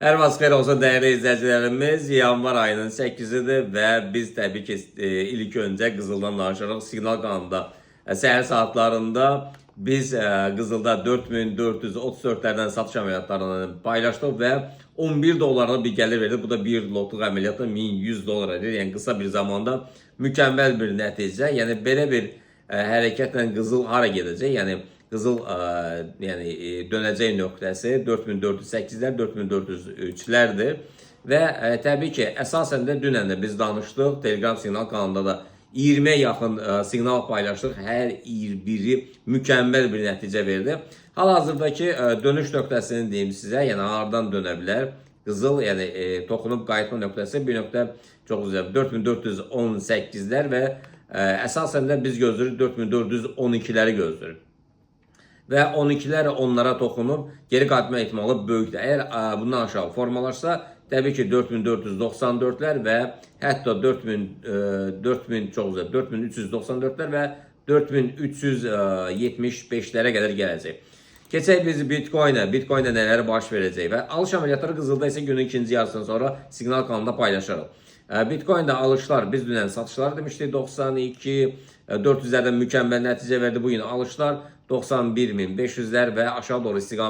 Hər vaxt xeyir olsun dəyərli izləyicilərimiz. Yanvar ayının 8-idir və biz təbii ki ilk öncə Qızıldan danışırıq. Siqnal kanalında səhər saatlarında biz Qızılda 4434'lərdən satış əməliyyatlarını paylaşdıq və 11 dolarına bir gəlir verdi. Bu da bir lotluq əməliyyatla 1100 dolar edir. Yəni qısa bir zamanda mükəmməl bir nəticə. Yəni belə bir hərəkətlə Qızıl hara gedəcək? Yəni Qızıl dönəcək nöqtəsi 4408'lər, 4403'lərdir. Və təbii ki, əsasən də dünən də biz danışdıq. Telegram siqnal kanalında da 20'ye yaxın siqnal paylaşdıq. Hər biri mükəmməl bir nəticə verdi. Hal-hazırdakı dönüş nöqtəsini deyim sizə, yəni haradan dönə bilər? Qızıl, yəni toxunub qayıtma nöqtəsi bir nöqtə çox güzel 4418'lər və əsasən də biz gözləyirik 4412'ləri gözləyirik. Və 12'lər onlara toxunub geri qayıtma ehtimalı böyükdür. Əgər bundan aşağı formalaşsa, təbii ki 4494'lər və hətta 4394'lər və 4375'lərə qədər gələcək. Keçək biz Bitcoin'ə. Bitcoin'də nələri baş verəcək və alış əməliyyatları Qızılda isə günün ikinci yarısından sonra siqnal kanalında paylaşırıq. Bitcoin'də alışlar, biz dünən satışlar demişdik, 92.400'lərdən mükəmməl nəticə verdi. Bu gün alışlar 91.500'lər və aşağı doğru istiqamət